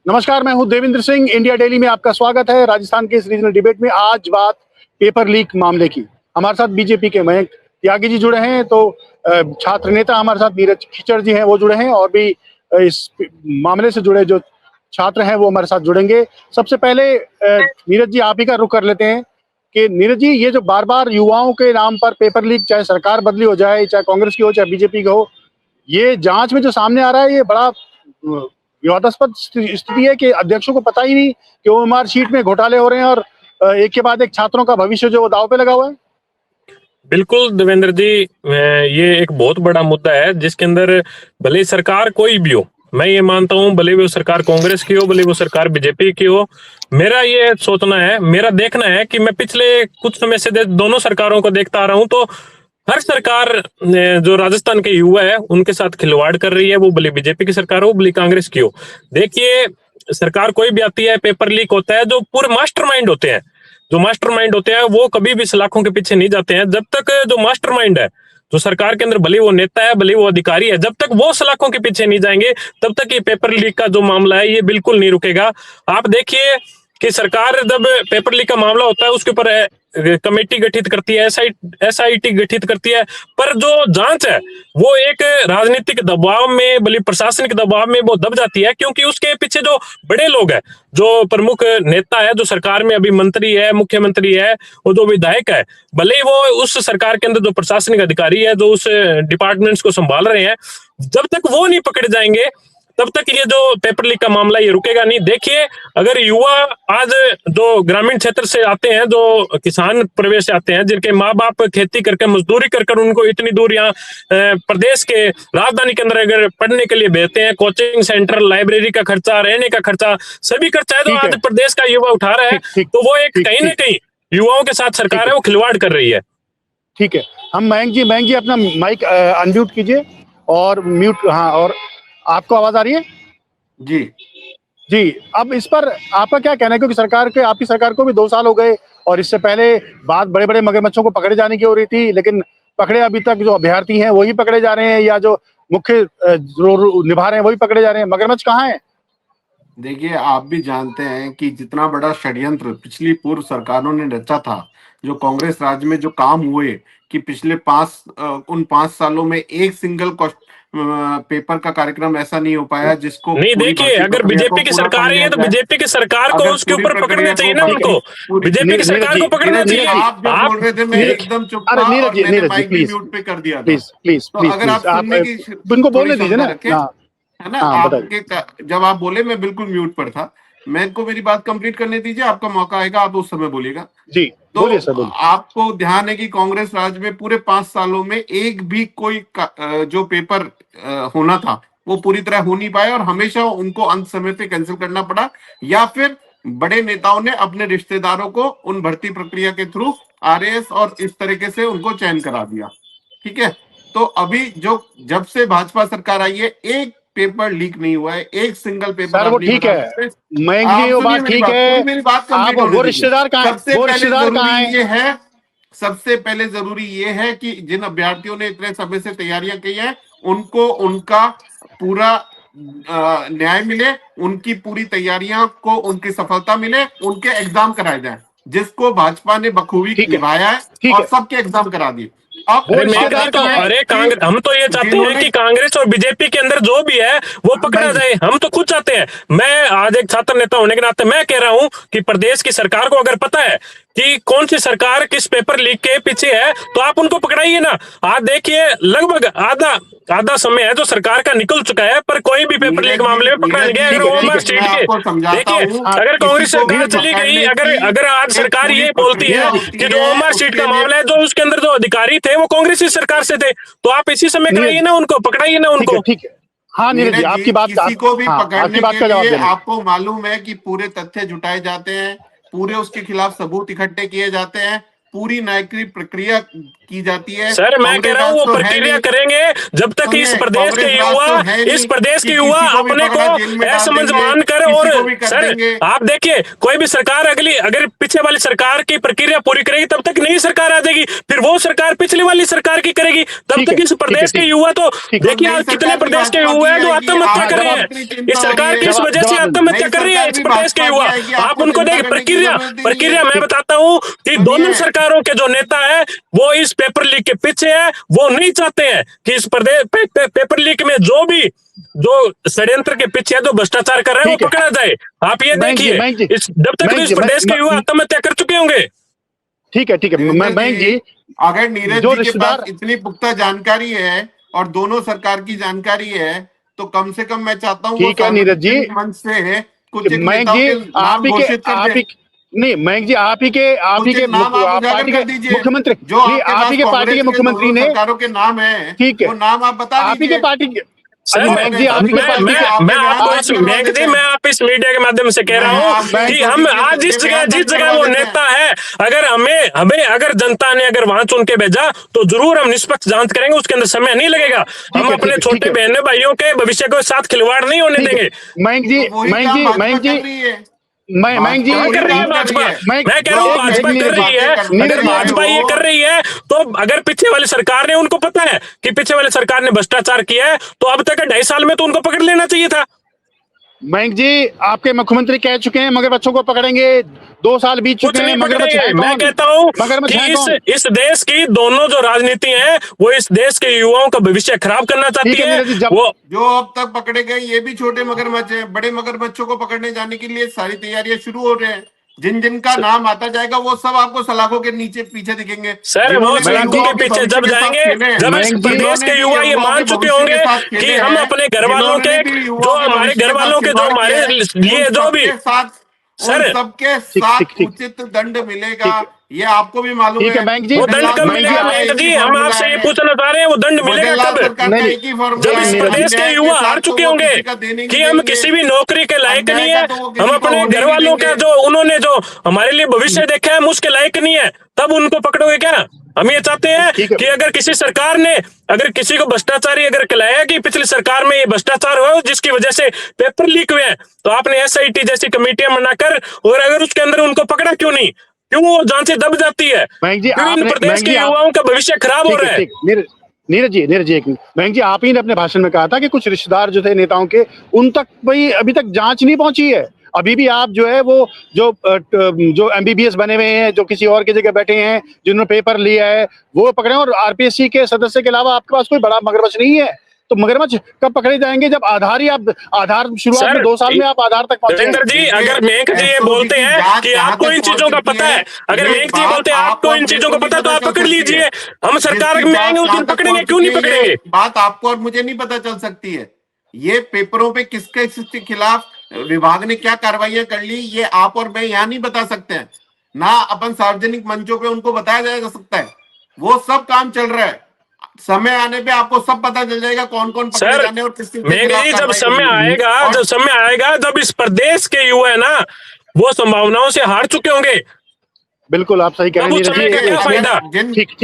नमस्कार, मैं हूं देवेंद्र सिंह। इंडिया डेली में आपका स्वागत है। राजस्थान के इस रीजनल डिबेट में आज बात पेपर लीक मामले की। हमारे साथ बीजेपी के मयंक त्यागी जी जुड़े हैं, तो छात्र नेता हमारे साथ नीरज खिचड़ जी हैं, वो जुड़े हैं, और भी इस मामले से जुड़े जो छात्र हैं वो हमारे साथ जुड़ेंगे। सबसे पहले नीरज जी, आप ही का रुख कर लेते हैं कि नीरज जी, ये जो बार बार युवाओं के नाम पर पेपर लीक, चाहे सरकार बदली हो जाए, चाहे कांग्रेस की हो, चाहे बीजेपी का हो, ये जांच में जो सामने आ रहा है, ये बड़ा विवादास्पद स्थिति है कि अध्यक्षों को पता ही नहीं कि ओएमआर शीट में घोटाले हो रहे हैं, और एक के बाद एक छात्रों का भविष्य जो दांव पे लगा हुआ है। बिल्कुल देवेंद्र जी, ये एक बहुत बड़ा मुद्दा है जिसके अंदर भले सरकार कोई भी हो, मैं ये मानता हूँ, भले वो सरकार कांग्रेस की हो, भले वो सरकार बीजेपी की हो, मेरा ये सोचना है, मेरा देखना है कि मैं पिछले कुछ समय से दोनों सरकारों को देखता आ रहा हूँ, तो हर सरकार जो राजस्थान के युवा है उनके साथ खिलवाड़ कर रही है, वो भले बीजेपी की सरकार हो, भले कांग्रेस की हो। देखिए, सरकार कोई भी आती है, पेपर लीक होता है, जो पूरे मास्टरमाइंड होते हैं, जो मास्टरमाइंड होते हैं वो कभी भी सलाखों के पीछे नहीं जाते हैं। जब तक जो मास्टरमाइंड है, जो सरकार के अंदर, भले वो नेता है, भले वो अधिकारी है, जब तक वो सलाखों के पीछे नहीं जाएंगे, तब तक ये पेपर लीक का जो मामला है ये बिल्कुल नहीं रुकेगा। आप देखिए कि सरकार जब पेपर लीक का मामला होता है उसके ऊपर कमेटी गठित करती है, एसआईटी गठित करती है, पर जो जांच है वो एक राजनीतिक दबाव में, बल्कि प्रशासनिक दबाव में वो दब जाती है, क्योंकि उसके पीछे जो बड़े लोग हैं, जो प्रमुख नेता है, जो सरकार में अभी मंत्री है, मुख्यमंत्री है, और जो विधायक है, भले वो उस सरकार के अंदर जो प्रशासनिक अधिकारी है, जो उस डिपार्टमेंट्स को संभाल रहे हैं, जब तक वो नहीं पकड़े जाएंगे तब तक ये जो पेपर लीक का मामला ये रुकेगा नहीं। देखिए, अगर युवा आज जो ग्रामीण क्षेत्र से आते हैं, जो किसान प्रवेश से आते हैं, जिनके माँ बाप खेती करके, मजदूरी कर उनको इतनी दूर यहाँ प्रदेश के राजधानी के अंदर अगर पढ़ने के लिए भेजते हैं, कोचिंग सेंटर, लाइब्रेरी का खर्चा, रहने का खर्चा, सभी खर्चा है जो आज प्रदेश का युवा उठा रहा है, तो वो एक कहीं ना कहीं युवाओं के साथ सरकार है वो खिलवाड़ कर रही है। ठीक है, हम मयंक जी अपना माइक अनम्यूट कीजिए और म्यूट। हाँ, और आपको आवाज आ रही है? जी जी, अब इस पर आपका क्या कहना है? क्योंकि आपकी सरकार को भी 2 साल हो गए, और इससे पहले बात बड़े बड़े मगरमच्छों को पकड़े जाने की हो रही थी, लेकिन पकड़े अभी तक जो अभ्यर्थी हैं वही पकड़े जा रहे हैं, या जो मुख्य निभा रहे हैं वही पकड़े जा रहे हैं। मगरमच्छ कहाँ है? देखिए, आप भी जानते हैं कि जितना बड़ा षड्यंत्र पिछली पूर्व सरकारों ने रचा था, जो कांग्रेस राज में जो काम हुए, कि पिछले 5 सालों में एक सिंगल पेपर का कार्यक्रम ऐसा नहीं हो पाया जिसको नहीं। देखिए, अगर बीजेपी की सरकार है तो बीजेपी की सरकार को उसके ऊपर पकड़ना चाहिए ना, उनको बीजेपी की सरकार को पकड़ना चाहिए। आप जो बोल रहे थे, मैं एकदम चुप था और मैंने माइक भी म्यूट पे कर दिया था। प्लीज तो अगर आप सुनने की उनको बोलने दीजिए ना, है ना, आपके जब आप बोले मैं बिल्कुल म्यूट पर था, मैं को मेरी बात कंप्लीट करने दीजिए, आपका मौका आएगा, आप उस समय बोलिएगा। जी, तो आपको ध्यान है कि कांग्रेस राज में पूरे 5 सालों में एक भी कोई जो पेपर होना था वो पूरी तरह हो नहीं पाया, और हमेशा उनको अंत समय पे कैंसिल करना पड़ा, या फिर बड़े नेताओं ने अपने रिश्तेदारों को उन भर्ती प्रक्रिया के थ्रू आरएएस और इस तरीके से उनको चयन करा दिया। ठीक है, तो अभी जो जब से भाजपा सरकार आई है, एक पेपर लीक नहीं हुआ है, एक सिंगल पेपर। सर वो ठीक है, मयंक जी वो बात ठीक है, मेरी बात आप वो रिश्तेदार कहाँ है? सबसे पहले जरूरी ये है, सबसे पहले जरूरी ये है कि जिन अभ्यर्थियों ने इतने समय से तैयारियां की हैं, उनको उनका पूरा न्याय मिले, उनकी पूरी तैयारियां को उनकी सफलता मिले, उनके एग्जाम कराए जाए, जिसको भाजपा ने बखूबी निभाया है और सबके एग्जाम करा दिए। कांग्रेस, हम तो ये चाहते हैं कि कांग्रेस और बीजेपी के अंदर जो भी है वो पकड़ा जाए, हम तो खुद चाहते हैं। मैं आज एक छात्र नेता होने के नाते मैं कह रहा हूं कि प्रदेश की सरकार को अगर पता है कि कौन सी सरकार किस पेपर लीक के पीछे है, तो आप उनको पकड़ाइए ना। आज देखिए, लगभग आधा समय है जो सरकार का निकल चुका है, पर कोई भी पेपर लीक मामले में पकड़ा नहीं गया। अगर ओएमआर शीट के, देखिए, अगर कांग्रेस सरकार चली गई, अगर आज सरकार ये बोलती है कि जो ओएमआर शीट का मामला है, जो उसके अंदर जो अधिकारी थे वो कांग्रेस सरकार से थे, तो आप इसी समय कराइए ना उनको, पकड़ाइए ना उनको। ठीक है, हाँ नीरज जी, आपकी बात, किसी को भी पकड़ने के लिए आपको मालूम है कि पूरे तथ्य जुटाए जाते हैं, पूरे उसके खिलाफ सबूत इकट्ठे किए जाते हैं, पूरी न्यायिक प्रक्रिया की जाती है। सर मैं कह रहा हूँ वो कांग्रेस राज तो है प्रक्रिया नहीं। करेंगे जब तक इस सुनिए, प्रदेश के कांग्रेस राज युवा तो है इस नहीं प्रदेश कि के युवा किसी को भी अपने पकड़ा जेल को में डाल असमंज देंगे, मानकर किसी और को भी कर सर देंगे। आप देखिए कोई भी सरकार अगली अगर पीछे वाली सरकार की प्रक्रिया पूरी करेगी तब तक नई सरकार आ जाएगी, फिर वो सरकार पिछली वाली सरकार की करेगी, तब ठीक तक है, इस ठीक है, प्रदेश के ठीक युवा तो ठीक। देखिए नई आज कितने सरकार भी प्रदेश के भाजपा युवा की हैं जो आएगी, आत्महत्या कर आपको रहे हैं। इतनी इस चिंता हो रही सरकार है। की इस वजह से जवाब आत्महत्या नई कर रही है सरकार इस भी प्रदेश के भाजपा युवा। की आएगी, आप आपको उनको चिंता देखिए करने की प्रक्रिया जरूरत नहीं प्रक्रिया है। मैं बताता हूँ कि दोनों सुनिए, सरकारों के जो नेता है वो इस पेपर लीक के पीछे है, वो नहीं चाहते हैं कि इस प्रदेश पेपर लीक में जो षड्यंत्र के पीछे है जो भ्रष्टाचार कर रहे हैं वो ठीक है। पकड़ा जाए। आप ये मयंक जी, देखिए मयंक जी, इस जब तक तो मयंक इस जी, प्रदेश के युवा आत्महत्या कर चुके होंगे। ठीक है, ठीक है। देवेंद्र मयंक जी, जी, अगर नीरज जो जी के पास रिश्तेदार, इतनी पुख्ता जानकारी है और दोनों सरकार की जानकारी है, तो कम से कम मैं चाहता हूँ वो ठीक है नीरज जी, सार्वजनिक मंच से कुछ एक मयंक नेताओं जी, के नाम घोषित कर आप दे। ही नहीं, मयंक जी, आप कुछ ही के एक नाम आप आप उजागर पार्टी कर के दीजिए। मुख्यमंत्री, जो नहीं, आपके आप पास ही के पार्टी कांग्रेस के के मुख्यमंत्री दोनों ने, सरकारों के नाम है, ठीक है, वो नाम आप बता आप ही के दीजिए। पार्टी के, सर मयंक जी, आप ही के मैं पार्टी के, आपके बयान आपको दर्ज इस करवा मयंक देते जी हैं। मैं आप इस मीडिया के माध्यम से कह रहा मैं हूँ आपके कि छोटी हम सी आज ये बयान जिस दर्ज जगह करवा वो देते हैं। नेता है अगर हमें हमें अगर जनता ने अगर वहां चुन के भेजा तो जरूर हम निष्पक्ष जांच करेंगे, उसके अंदर समय नहीं लगेगा। हम ठीक अपने है, ठीक छोटे है, बहनों भाइयों के भविष्य के साथ खिलवाड़ नहीं होने ठीक है। देंगे। मयंक जी, तो वही मयंक काम जी, भाजपा मयंक जी, कर रही है। मयंक जी, भाजपा क्या वही कर रही है काम कर रही भाजपा? है। मयंक, मैं कह रहा जो हूँ एक मिनट भाजपा कर नीरज जी, रही है। बातें अगर नीरज जी, भाजपा ये कर रही है तो अगर पीछे वाली सरकार ने उनको पता है कि पीछे वाली सरकार ने भ्रष्टाचार किया है तो अब तक 2.5 साल में तो उनको पकड़ लेना चाहिए था। मयंक जी, आपके मुख्यमंत्री कह चुके हैं मगर बच्चों को पकड़ेंगे, 2 साल बीत कुछ चुके हैं, नहीं मगरमच्छ पकड़ेंगे। है मैं कौन? कहता हूँ मगरमच्छ कि है कौन? इस देश की दोनों जो राजनीति है वो इस देश के युवाओं का भविष्य खराब करना ठीक चाहती है है। नीरज जी, जब वो जो अब तक पकड़े गए ये भी छोटे मगरमच्छ हैं। बड़े मगरमच्छों को पकड़ने जाने के लिए सारी तैयारियां शुरू हो रहे हैं। जिन जिन का नाम आता जाएगा वो सब आपको सलाखों के नीचे पीछे दिखेंगे। सर वो जिन्होंने भी सलाखों युवाओं के पीछे भविष्य जब के साथ जाएंगे खेले हैं, जब इस मयंक जी, प्रदेश जिन्होंने के भी युवा ये युवाओं मान के चुके भविष्य के होंगे साथ कि खेले हम हैं, अपने घर वालों जिन्होंने के भी जो युवाओं के हमारे भविष्य घर के साथ वालों के जो खिलवाड़ हमारे किया है, लिए उन जो भी सबके साथ उन सर सबके ठीक, साथ ठीक, ठीक, उचित दंड मिलेगा। ठीक है, ये आपको भी मालूम ठीक है है। मयंक जी, वो दंड कब मयंक जी, मिलेगा का मयंक एक ही जी? हम फॉर्मूला आपसे ये है। पूछना चाह रहे हैं वो दंड मिलेगा भजनलाल कब? सरकार नहीं, का नहीं, एक ही फॉर्मूला जब है। इस नीरज जी, प्रदेश के अन्याय युवा के हार साथ तो चुके वो होंगे किसी का देने कि नहीं हम देंगे। किसी भी नौकरी के लायक अन्याय नहीं का है, तो वो हम किसी को अपने होने घर नहीं वालों का देंगे। जो उन्होंने जो हमारे लिए भविष्य देखा है हम उसके लायक नहीं है, तब उनको पकड़ोगे क्या? हम ये चाहते हैं ठीक है, कि अगर किसी सरकार ने अगर किसी को भ्रष्टाचारी अगर कहलाया कि पिछली सरकार में ये भ्रष्टाचार हुआ जिसकी वजह से पेपर लीक हुए हैं तो आपने एसआईटी जैसी कमेटियां बनाकर और अगर उसके अंदर उनको पकड़ा क्यों नहीं? क्यों वो जांचें दब जाती है? मयंक जी, क्यों इन आपने, प्रदेश मयंक के जी, आप, युवाओं का भविष्य खराब हो ठीक रहा है, है? ठीक, नीरज जी एक मिनट, मयंक जी, आप ही ने अपने भाषण में कहा था कि कुछ रिश्तेदार जो थे नेताओं के, उन तक भाई अभी तक जांच नहीं पहुंची है। अभी भी आप जो है वो जो एमबीबीएस बने हुए हैं, जो किसी और की जगह बैठे हैं, जिन्होंने पेपर लिया है, वो पकड़े, और आरपीएससी के सदस्य के अलावा आपके पास कोई बड़ा मगरमच्छ नहीं है। तो मगरमच्छ कब पकड़े जाएंगे जब आधार शुरुआत में सर 2 साल में आप आधार तक पहुंचे हैं। देवेंद्र जी, अगर मेघ जी ये SOG बोलते की हैं जांच कि कहां आपको तक इन पहुंच चीजों का चुकी पता है, अगर ये मेघ जी बात बोलते हैं आपको इन चीजों का पता है तो आप पकड़ लीजिए, हम सरकार जिसकी में आएंगे बात उस दिन कहां तक पकड़ेंगे, पहुंच क्यों नहीं चुकी है, पकड़ेंगे? ये बात आपको और मुझे नहीं पता चल सकती है। ये पेपरों पे किसके खिलाफ विभाग ने क्या कार्रवाइयां कर ली ये आप और मैं यहाँ नहीं बता सकते हैं, ना अपन सार्वजनिक मंचों पे उनको बताया जा सकता है। वो सब काम चल रहा है, समय आने पे आपको सब पता चल जाएगा कौन कौन पकड़े सर जाने और किसके मेघ खिलाफ जी जब कार्रवाई समय करनी है। आएगा और जब समय आएगा जब इस प्रदेश के युवा है ना वो संभावनाओं से हार चुके होंगे, बिल्कुल आप सही कह रहे तब हैं उस नीरज समय का जी, क्या इसमें फायदा?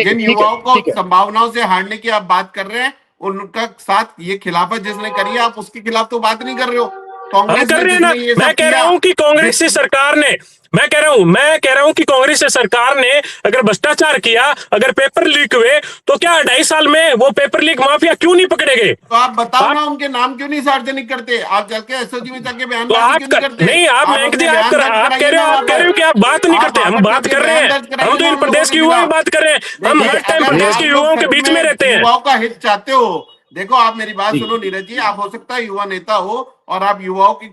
जिन युवाओं को संभावनाओं से हारने की आप बात कर रहे हैं उनका साथ ये खिलाफत जिसने करी है आप उसके खिलाफ तो बात नहीं कर रहे हो। हम कांग्रेस कर ने रहे हैं ना, जिसने ये मैं सब कह रहा किया हूं कि कांग्रेस की सरकार ने मैं कह रहा हूं कि कांग्रेस की सरकार ने अगर भ्रष्टाचार किया अगर पेपर लीक हुए तो क्या 2.5 साल में वो पेपर लीक माफिया क्यों नहीं पकड़े गए? तो आप बताओ आप, ना उनके नाम क्यों नहीं सार्वजनिक करते? आप जाके एसओजी में जाके तो बयानबाजी क्यों नहीं करते? नहीं आप आप मेघ जी अपने आप बयान दर्ज कराइए ना कह रहे हो कि आप बात नहीं करते, हम बात कर रहे हैं, हम तो इन प्रदेश के युवाओं की बात कर रहे हैं, हम हर टाइम प्रदेश के युवाओं के बीच में रहते हैं। युवाओं का हित चाहते हो, देखो आप मेरी बात सुनो नीरज जी, आप हो सकता है युवा नेता हो और आप युवाओं की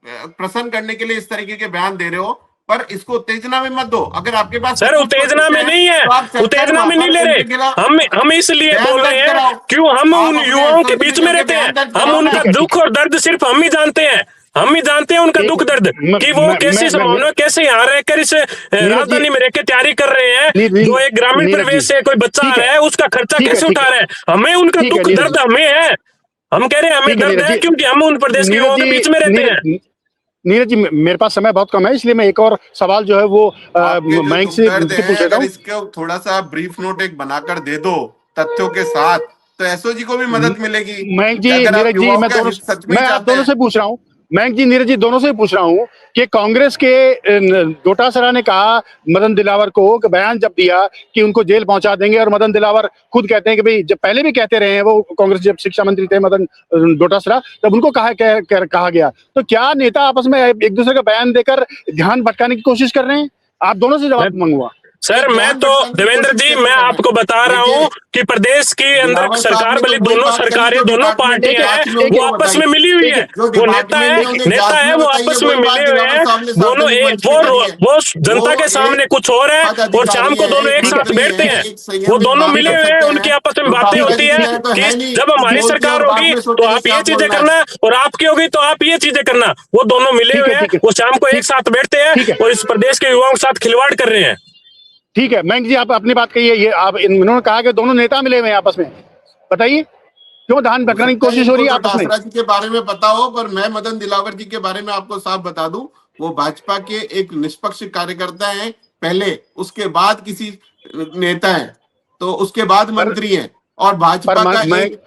प्रसन्न करने के लिए इस तरीके के बयान दे रहे हो, पर इसको उत्तेजना में मत दो। अगर आपके पास सर उत्तेजना में नहीं है, उत्तेजना में नहीं ले रहे, हम इसलिए बोल रहे हैं क्यों हम उन युवाओं के बीच में रहते हैं, हम उनका दुख और दर्द सिर्फ हम ही जानते हैं, हम ही जानते हैं उनका दुख दर्द कि वो कैसी संभावना कैसे यहाँ रहकर इस राजधानी में रहकर तैयारी कर रहे हैं, जो एक ग्रामीण परिवेश से कोई बच्चा आ रहा है उसका खर्चा कैसे उठा रहे हैं, हमें उनका दुख दर्द हमें है, हम कह रहे हैं हमें दर्द है क्योंकि हम उन प्रदेश के युवाओं के बीच में रहते हैं। नीरज जी, मेरे पास समय बहुत कम है, इसलिए मैं एक और सवाल जो है वो आपके जो मयंक दुख से दर्द मुझसे है, पूछ लेता अगर हूँ। इसको थोड़ा सा ब्रीफ नोट एक बनाकर दे दो तथ्यों के साथ, तो एसओजी को भी मदद मिलेगी। मयंक कि जी, अगर आप नीरज जी, युवाओं मैं का दोनों हित सच में ही मैं आप चाहते दोनों हैं। से पूछ रहा हूँ। मयंक जी, नीरज जी, दोनों से ही पूछ रहा हूँ कि कांग्रेस के डोटासरा ने कहा मदन दिलावर को कि बयान जब दिया कि उनको जेल पहुंचा देंगे, और मदन दिलावर खुद कहते हैं कि भाई, जब पहले भी कहते रहे हैं वो, कांग्रेस जब शिक्षा मंत्री थे मदन डोटासरा, तब उनको कहा गया। तो क्या नेता आपस में एक दूसरे का बयान देकर ध्यान भटकाने की कोशिश कर रहे हैं? आप दोनों से मैं जवाब मांगूंगा। सर, मैं ध्यान तो भटकाने की देवेंद्र कोशिश जी, कैसे मैं कर रहे आपको हैं? बता रहा देखिए, हूं कि प्रदेश के अंदर दिलावर साहब सरकार ने तो वाली वही दोनों बात करी सरकारें, जो दोनों डिपार्टमेंट के पार्टियां हैं, साथियों वो को आपस बताई। में मिली हुई ठीक है। है, जो वो नेता डिपार्टमेंट है, ने उन्हें नेता जांच है, में वो बताई है, आपस में वही बात मिले हुए दिलावर हैं साहब ने दोनों। सार्वजनिक मंच पे करी है। वो जनता वो के सामने एक कुछ और है पद और शाम अधिकारी को है, दोनों एक एक साथ मंत्री बैठते है, हैं। एक वो संयमित दोनों बात मिले कर हुए हैं, सकते उनकी हैं। आपस में बातें डोटासरा होती जी की है तरह तो कि है नहीं जब कि हमारी बोल दिया सरकार और बाद होगी में तो सोचे आप क्या ये चीजें बोलना है। करना, और आपकी होगी तो आप ये चीजें करना। वो दोनों मिले ठीक हुए है, हैं, ठीक है, वो शाम को एक ठीक साथ बैठते हैं ठीक है, और इस प्रदेश के युवाओं के साथ खिलवाड़ कर रहे हैं। ठीक है। मयंक जी, आप अपनी बात कहिए। ये आप, इन्होंने कहा कि दोनों नेता मिले हुए हैं आपस में, बताइए क्यों ध्यान हो भटकाने की सकता है कोशिश हो इनको रही है आपस में? डोटासरा जी के बारे में पता हो, पर मैं मदन दिलावर जी के बारे में आपको साफ बता दूं, वो भाजपा के एक निष्पक्ष कार्यकर्ता हैं पहले, उसके बाद किसी नेता है, तो उसके बाद पर मंत्री हैं, और पर भाजपा का मैं एक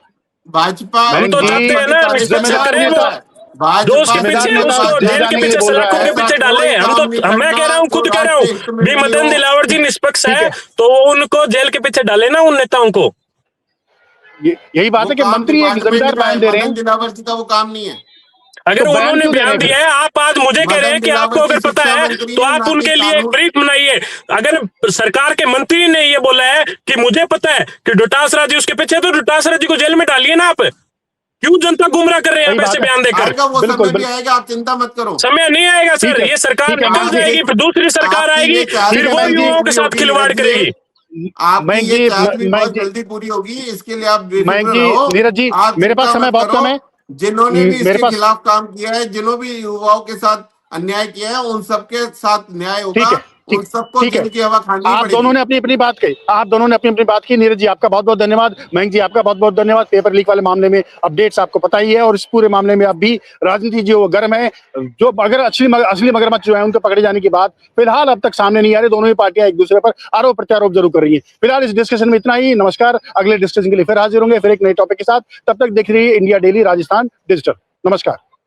भाजपा हम मयंक तो जी, चाहते भाजपा हैं के ना कार्यक्रम निष्पक्ष में जिम्मेदार करे आता वो, नेता, है। जो उसके भाजपा जिम्मेदार पीछे, के नेता उसको पास जेल ज्यादा के नहीं ये पीछे, बोल रहा सलाखों के है। ऐसा पीछे डाले। कोई हम काम नहीं तो, मैं कह करना रहा हूँ, जो खुद कह रहा हूँ, राष्ट्रीय हित में भी नहीं मदन हो। दिलावर जी निष्पक्ष ठीक है, है, तो उनको जेल के पीछे डाले ना उन नेताओं को। यही बात वो है कि काम मंत्री एक डिपार्टमेंट जिम्मेदार का बयान है, दे रहे मदन हैं, दिलावर जी का वो काम नहीं है। अगर तो बयान उन्होंने क्यों दे रहे बयान हैं फिर? दिया है, आप आज मुझे कह रहे मदन हैं कि दिलावर आपको जी अगर पता शिक्षा है मंत्री तो है, आप ना कि उनके लिए एक कानून। ब्रीफ बनाइए। अगर सरकार के मंत्री ने ये बोला है कि मुझे पता है कि डोटासरा जी उसके पीछे है, तो डोटासरा जी को जेल में डालिए ना। आप क्यों जनता गुमराह कर रहे हैं सही आप ऐसे बात है। बयान देकर? आएगा वो बिल्कुल, समय भी बिल्कुल। आएगा, आप चिंता मत करो। समय नहीं आएगा सर, ठीक है, ये सरकार ठीक है निकल मयंक जी, जाएगी, फिर दूसरी सरकार आपकी आएगी, ये चाहत ठीक फिर है भी वो मयंक जल्दी जी, युवाओं के पूरी साथ होगी खिलवाड़ नीरज करेगी। जी। आपकी मयंक ये जी, चाहत भी मयंक बहुत जी, जल्दी पूरी होगी, इसके लिए आप मयंक बेफिक्र जी, रहो। नीरज जी, आप मेरे पास चिंता समय मत बहुत कम करो। है। जिन्होंने भी मेरे इसके पास, खिलाफ काम किया है, जिन्होंने भी युवाओं के साथ अन्याय किया है, उन सबके साथ न्याय होगा। ठीक है, उन ठीक, सबको ठीक है। जेल की हवा खानी आप दोनों पड़ेगी। ने अपनी अपनी बात कही, आप दोनों ने अपनी अपनी बात की। नीरज जी, आपका बहुत बहुत धन्यवाद। मयंक जी, आपका बहुत बहुत धन्यवाद। पेपर लीक वाले मामले में अपडेट्स आपको पता ही है, और इस पूरे मामले में अब भी राजनीति जो गर्म है, जो अगर असली मगरमच्छ जो है उनके पकड़े जाने की बात फिलहाल अब तक सामने नहीं आ रही। दोनों ही पार्टियां एक दूसरे पर आरोप प्रत्यारोप जरूर कर रही है। फिलहाल इस डिस्कशन में इतना ही। नमस्कार, अगले डिस्कशन के लिए फिर हाजिर होंगे, फिर एक नए टॉपिक के साथ। तब तक देख रहिए इंडिया डेली राजस्थान डिजिटल। नमस्कार।